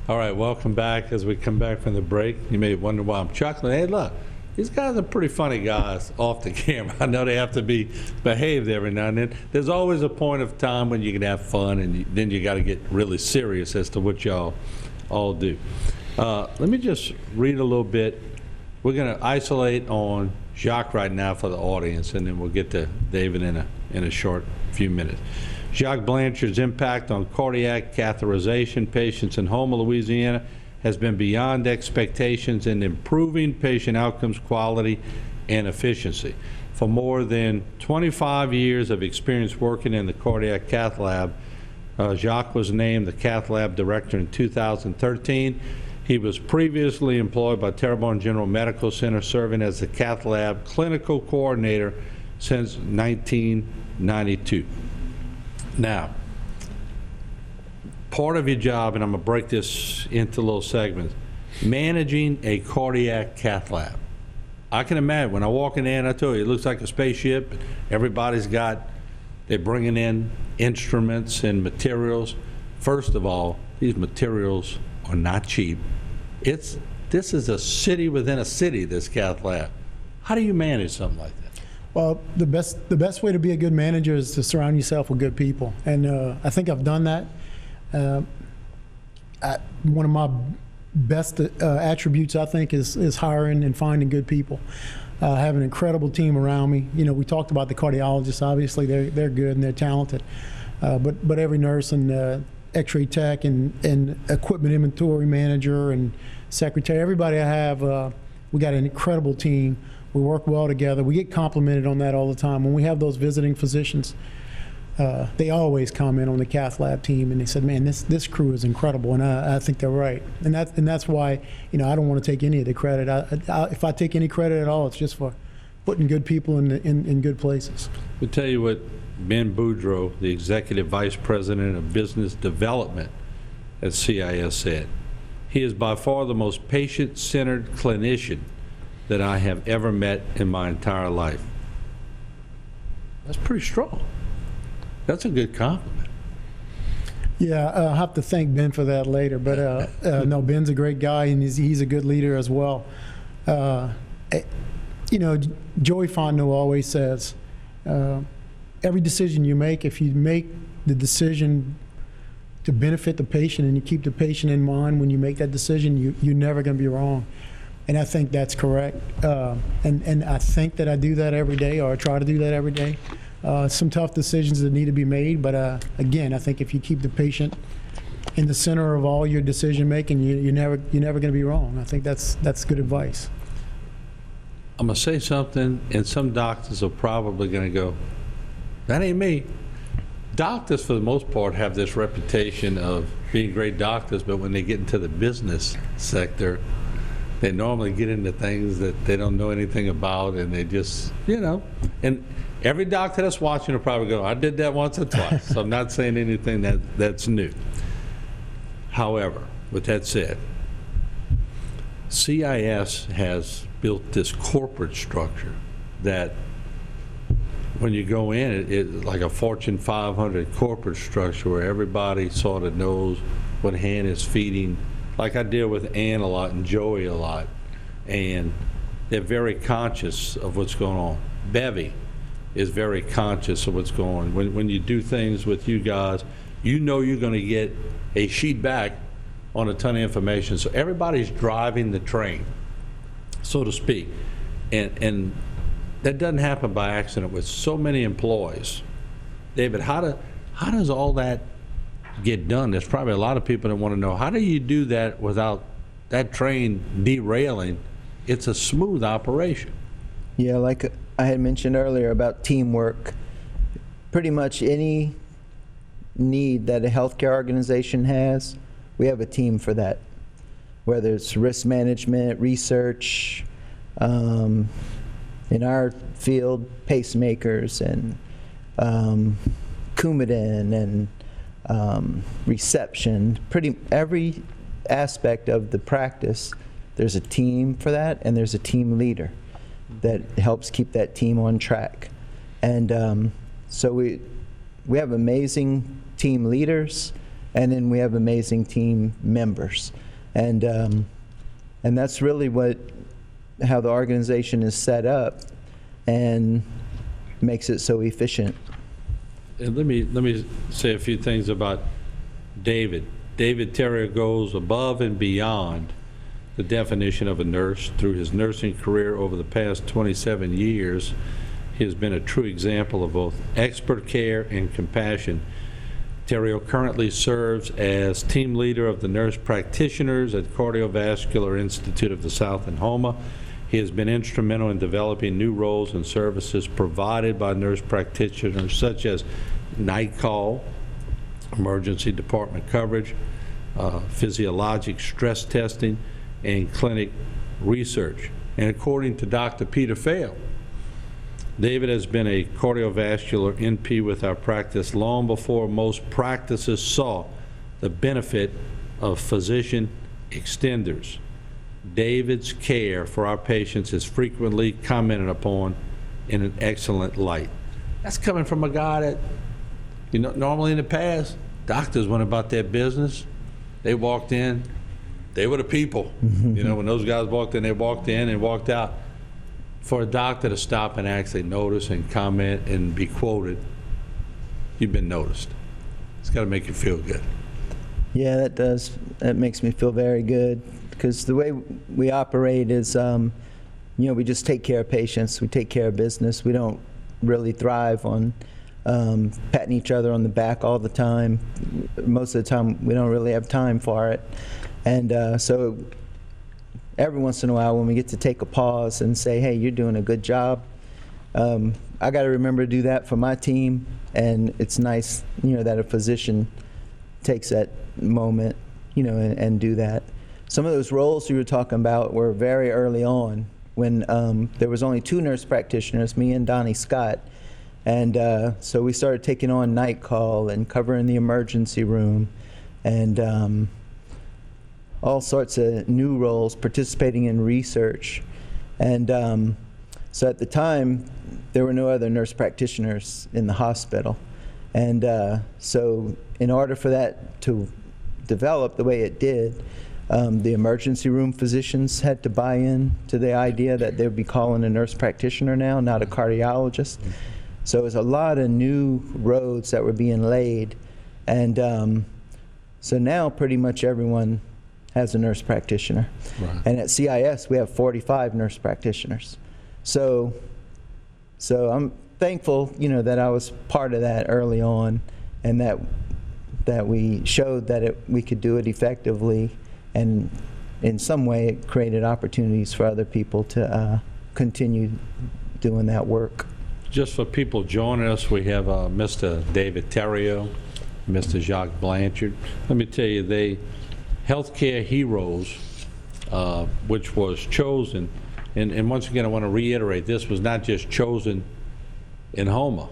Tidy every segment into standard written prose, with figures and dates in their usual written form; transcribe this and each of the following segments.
All right, welcome back. As we come back from the break, you may wonder why I'm chuckling. Hey, look, these guys are pretty funny guys off the camera. I know they have to be behaved every now and then. There's always a point of time when you can have fun, and then you got to get really serious as to what y'all all do. Let me just read a little bit. We're going to isolate on Jacque right now for the audience, and then we'll get to David in a short few minutes. Jacque Blanchard's impact on cardiac catheterization patients in Houma, Louisiana has been beyond expectations in improving patient outcomes, quality, and efficiency. For more than 25 years of experience working in the cardiac cath lab, Jacque was named the cath lab director in 2013. He was previously employed by Terrebonne General Medical Center, serving as the cath lab clinical coordinator since 1992. Now, part of your job, and I'm going to break this into little segments, managing a cardiac cath lab. I can imagine when I walk in there, and I tell you, it looks like a spaceship. Everybody's they're bringing in instruments and materials. First of all, these materials are not cheap. This is a city within a city, this cath lab. How do you manage something like that? Well, the best way to be a good manager is to surround yourself with good people, and I think I've done that. One of my best attributes, I think, is hiring and finding good people. I have an incredible team around me. You know, we talked about the cardiologists. Obviously, they're good and they're talented, but every nurse and X-ray tech and equipment inventory manager and secretary, everybody I have, we got an incredible team. We work well together. We get complimented on that all the time. When we have those visiting physicians, they always comment on the cath lab team, and they said, "Man, this crew is incredible," and I think they're right. And that's why, you know, I don't want to take any of the credit. If I take any credit at all, it's just for putting good people in good places. I'll tell you what Ben Boudreau, the Executive Vice President of Business Development at CIS, said. He is by far the most patient-centered clinician that I have ever met in my entire life. That's pretty strong. That's a good compliment. Yeah, I'll have to thank Ben for that later, but no, Ben's a great guy, and he's a good leader as well. You know, Joey Fontenot always says, every decision you make, if you make the decision to benefit the patient and you keep the patient in mind when you make that decision, you're never going to be wrong. And I think that's correct. And I think that I do that every day, or I try to do that every day. Some tough decisions that need to be made, but again, I think if you keep the patient in the center of all your decision making, you're never going to be wrong. I think that's good advice. I'm going to say something, and some doctors are probably going to go, that ain't me. Doctors, for the most part, have this reputation of being great doctors, but when they get into the business sector, they normally get into things that they don't know anything about, and they just, you know, and every doctor that's watching will probably go, I did that once or twice, so I'm not saying anything that's new. However, with that said, CIS has built this corporate structure that when you go in, it's like a Fortune 500 corporate structure where everybody sort of knows what hand is feeding. Like I deal with Ann a lot and Joey a lot, and they're very conscious of what's going on. Bevy is very conscious of what's going on. When you do things with you guys, you know you're going to get a sheet back on a ton of information. So everybody's driving the train, so to speak. And that doesn't happen by accident with so many employees. David, how does all that get done? There's probably a lot of people that want to know, how do you do that without that train derailing? It's a smooth operation. Yeah, like I had mentioned earlier about teamwork. Pretty much any need that a healthcare organization has, we have a team for that. Whether it's risk management, research, in our field, pacemakers and Coumadin and reception, pretty every aspect of the practice, there's a team for that, and there's a team leader that helps keep that team on track. And so we have amazing team leaders, and then we have amazing team members, and that's really how the organization is set up, and makes it so efficient. And let me say a few things about David. David Theriot goes above and beyond the definition of a nurse. Through his nursing career over the past 27 years, he has been a true example of both expert care and compassion. Theriot currently serves as team leader of the nurse practitioners at Cardiovascular Institute of the South in Houma. He has been instrumental in developing new roles and services provided by nurse practitioners, such as night call, emergency department coverage, physiologic stress testing, and clinic research. And according to Dr. Peter Fail, David has been a cardiovascular NP with our practice long before most practices saw the benefit of physician extenders. David's care for our patients is frequently commented upon in an excellent light. That's coming from a guy that, normally in the past, doctors went about their business. They walked in, they were the people. When those guys walked in, they walked in and walked out. For a doctor to stop and actually notice and comment and be quoted, you've been noticed. It's got to make you feel good. Yeah, that does. That makes me feel very good, because the way we operate is, we just take care of patients. We take care of business. We don't really thrive on patting each other on the back all the time. Most of the time, we don't really have time for it. And so every once in a while, when we get to take a pause and say, hey, you're doing a good job, I got to remember to do that for my team. And it's nice, that a physician takes that moment, and do that. Some of those roles you were talking about were very early on, when there was only 2 nurse practitioners, me and Donnie Scott. And so we started taking on night call and covering the emergency room, and all sorts of new roles, participating in research. And so at the time, there were no other nurse practitioners in the hospital. And so in order for that to develop the way it did, the emergency room physicians had to buy in to the idea that they'd be calling a nurse practitioner now, not a cardiologist. So it was a lot of new roads that were being laid. And so now pretty much everyone has a nurse practitioner. Right. And at CIS, we have 45 nurse practitioners. So I'm thankful, that I was part of that early on, and that we showed that we could do it effectively, and in some way it created opportunities for other people to continue doing that work. Just for people joining us, we have Mr. David Theriot, Mr. Jacque Blanchard. Let me tell you, they HealthCare Heroes, which was chosen, and once again I want to reiterate, this was not just chosen in Houma.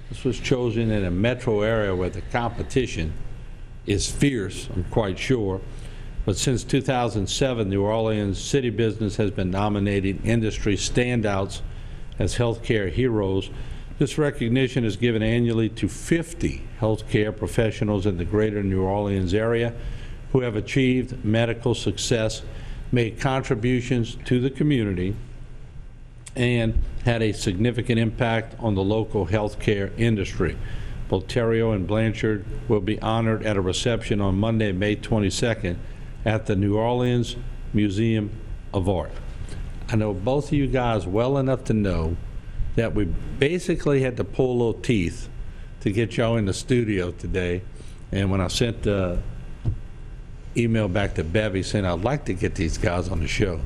This was chosen in a metro area where the competition is fierce, I'm quite sure. But since 2007, New Orleans City Business has been nominating industry standouts as HealthCare Heroes. This recognition is given annually to 50 healthcare professionals in the greater New Orleans area who have achieved medical success, made contributions to the community, and had a significant impact on the local healthcare industry. Both Theriot and Blanchard will be honored at a reception on Monday, May 22nd at the New Orleans Museum of Art. I know both of you guys well enough to know that we basically had to pull a little teeth to get y'all in the studio today. And when I sent the email back to Bevy saying I'd like to get these guys on the show,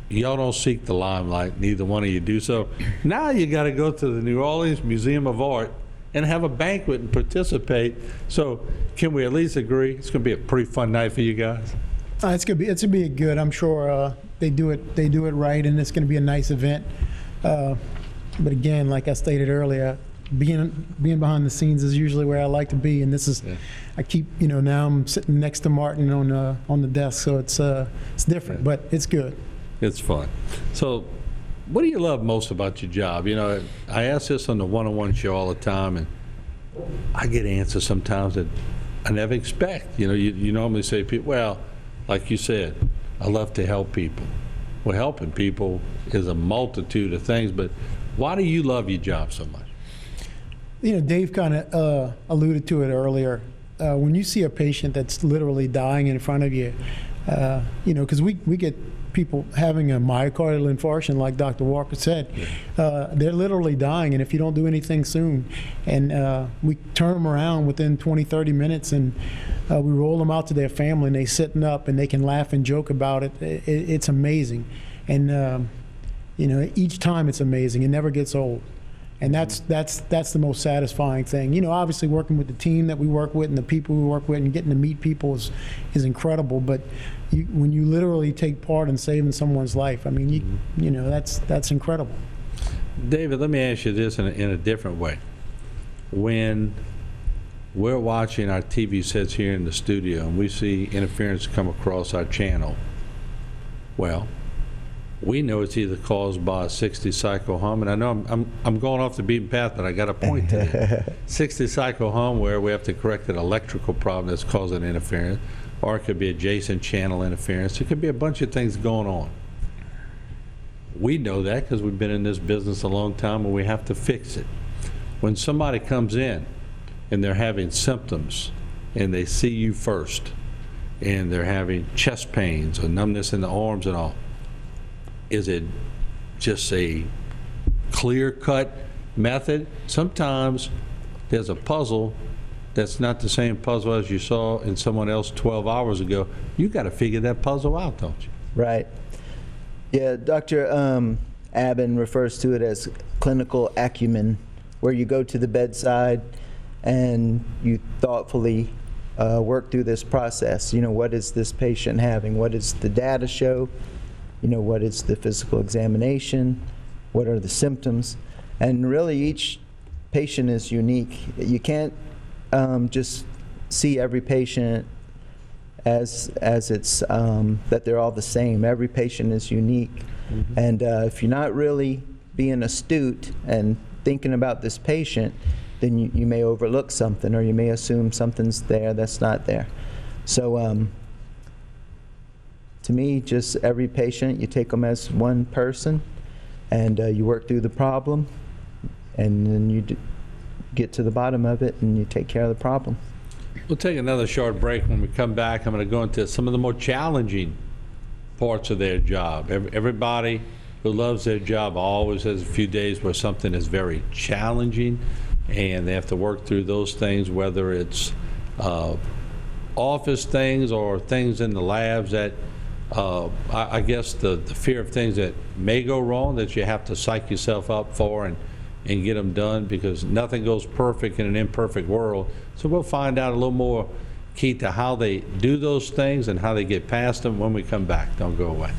y'all don't seek the limelight, neither one of you do. So now you got to go to the New Orleans Museum of Art and have a banquet and participate. So can we at least agree it's going to be a pretty fun night for you guys? It's gonna be good. I'm sure they do it right, and it's gonna be a nice event. But again, like I stated earlier, being behind the scenes is usually where I like to be, and this is, I keep, now I'm sitting next to Martin on the desk, so it's different, but it's good. It's fun. So what do you love most about your job? I ask this on the one-on-one show all the time, and I get answers sometimes that I never expect. You normally say, well, like you said, I love to help people. Well, helping people is a multitude of things, but why do you love your job so much? Dave kind of alluded to it earlier. When you see a patient that's literally dying in front of you, because we get people having a myocardial infarction, like Dr. Walker said, they're literally dying, and if you don't do anything soon, and we turn them around within 20, 30 minutes, and we roll them out to their family, and they're sitting up, and they can laugh and joke about it. It's amazing, and each time it's amazing. It never gets old. And that's the most satisfying thing. Obviously working with the team that we work with and the people we work with and getting to meet people is incredible. But when you literally take part in saving someone's life, I mean, that's incredible. David, let me ask you this in a different way. When we're watching our TV sets here in the studio and we see interference come across our channel, well, we know it's either caused by a 60-cycle hum, and I know I'm going off the beaten path, but I got a point to that. 60-cycle hum where we have to correct an electrical problem that's causing interference, or it could be adjacent channel interference. It could be a bunch of things going on. We know that because we've been in this business a long time, and we have to fix it. When somebody comes in and they're having symptoms, and they see you first, and they're having chest pains or numbness in the arms and all, is it just a clear-cut method? Sometimes there's a puzzle that's not the same puzzle as you saw in someone else 12 hours ago. You got to figure that puzzle out, don't you? Right. Yeah, Dr. Aben refers to it as clinical acumen, where you go to the bedside and you thoughtfully work through this process. What is this patient having? What does the data show? What is the physical examination? What are the symptoms? And really, each patient is unique. You can't just see every patient as it's that they're all the same. Every patient is unique. Mm-hmm. And if you're not really being astute and thinking about this patient, then you may overlook something, or you may assume something's there that's not there. So to me, just every patient, you take them as one person, and you work through the problem, and then you get to the bottom of it, and you take care of the problem. We'll take another short break. When we come back, I'm going to go into some of the more challenging parts of their job. Everybody who loves their job always has a few days where something is very challenging, and they have to work through those things, whether it's office things or things in the labs that I guess the fear of things that may go wrong that you have to psych yourself up for and get them done, because nothing goes perfect in an imperfect world. So we'll find out a little more key to how they do those things and how they get past them when we come back. Don't go away.